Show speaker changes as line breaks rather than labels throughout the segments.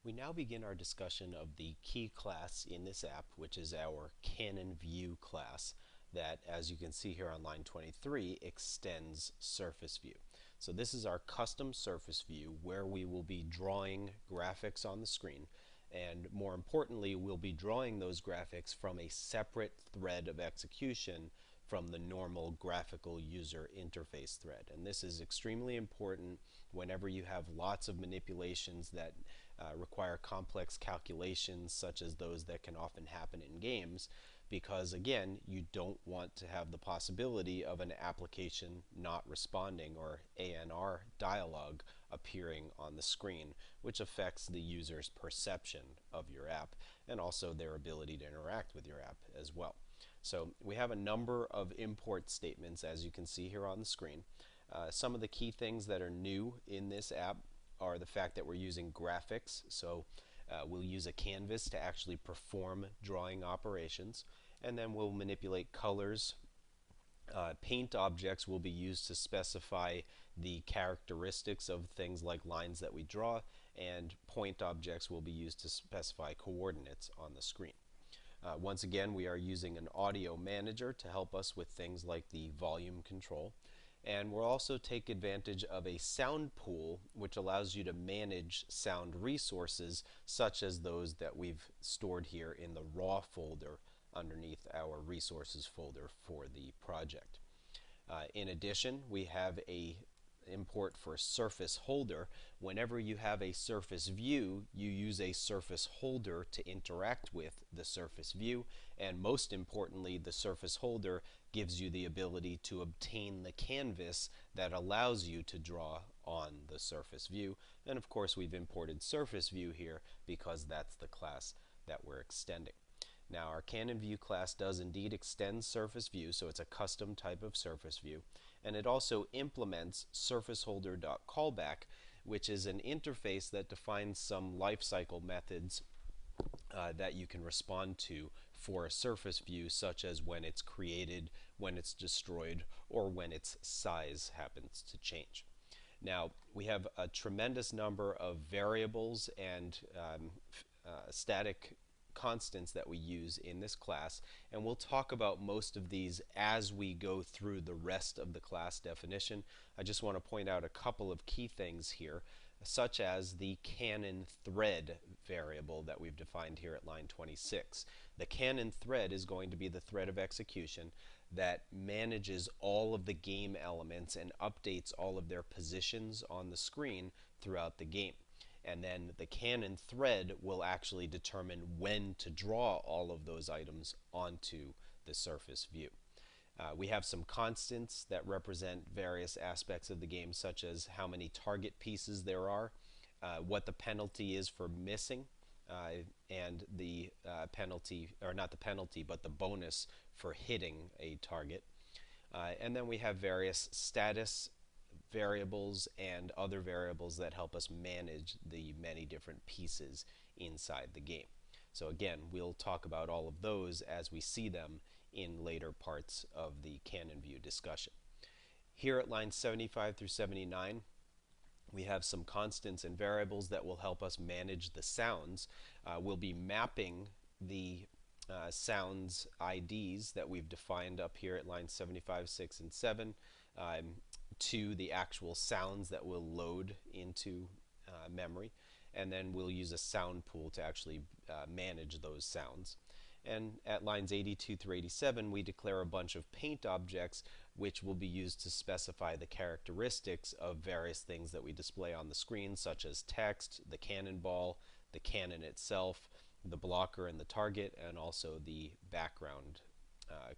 We now begin our discussion of the key class in this app, which is our Canon View class that, as you can see here on line 23, extends surface view. So this is our custom surface view where we will be drawing graphics on the screen, and more importantly, we'll be drawing those graphics from a separate thread of execution from the normal graphical user interface thread. And this is extremely important whenever you have lots of manipulations that require complex calculations, such as those that can often happen in games, because again, you don't want to have the possibility of an application not responding or ANR dialog appearing on the screen, which affects the user's perception of your app and also their ability to interact with your app as well. So we have a number of import statements, as you can see here on the screen. Some of the key things that are new in this app are the fact that we're using graphics. So we'll use a canvas to actually perform drawing operations, and then we'll manipulate colors. Paint objects will be used to specify the characteristics of things like lines that we draw, and point objects will be used to specify coordinates on the screen. Once again, we are using an audio manager to help us with things like the volume control. And we'll also take advantage of a sound pool, which allows you to manage sound resources, such as those that we've stored here in the raw folder underneath our resources folder for the project. In addition, we have a import for surface holder. Whenever you have a surface view, you use a surface holder to interact with the surface view, and most importantly, the surface holder gives you the ability to obtain the canvas that allows you to draw on the surface view. And of course, we've imported surface view here because that's the class that we're extending. Now, our Canon View class does indeed extend surface view, so it's a custom type of surface view, and it also implements surfaceholder.callback, which is an interface that defines some lifecycle methods that you can respond to for a surface view, such as when it's created, when it's destroyed, or when its size happens to change. Now, we have a tremendous number of variables and static constants that we use in this class, and we'll talk about most of these as we go through the rest of the class definition. I just want to point out a couple of key things here, such as the Canon thread variable that we've defined here at line 26. The Canon thread is going to be the thread of execution that manages all of the game elements and updates all of their positions on the screen throughout the game. And then the Canon thread will actually determine when to draw all of those items onto the surface view. We have some constants that represent various aspects of the game, such as how many target pieces there are, what the penalty is for missing, and the penalty, or not the penalty, but the bonus for hitting a target. And then we have various status variables and other variables that help us manage the many different pieces inside the game. So again, we'll talk about all of those as we see them in later parts of the Canon View discussion. Here at lines 75 through 79, we have some constants and variables that will help us manage the sounds. We'll be mapping the sounds IDs that we've defined up here at lines 75, 6, and 7 to the actual sounds that will load into memory, and then we'll use a sound pool to actually manage those sounds. And at lines 82 through 87, we declare a bunch of paint objects which will be used to specify the characteristics of various things that we display on the screen, such as text, the cannonball, the cannon itself, the blocker and the target, and also the background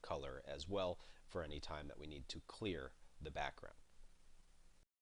color as well, for any time that we need to clear the background.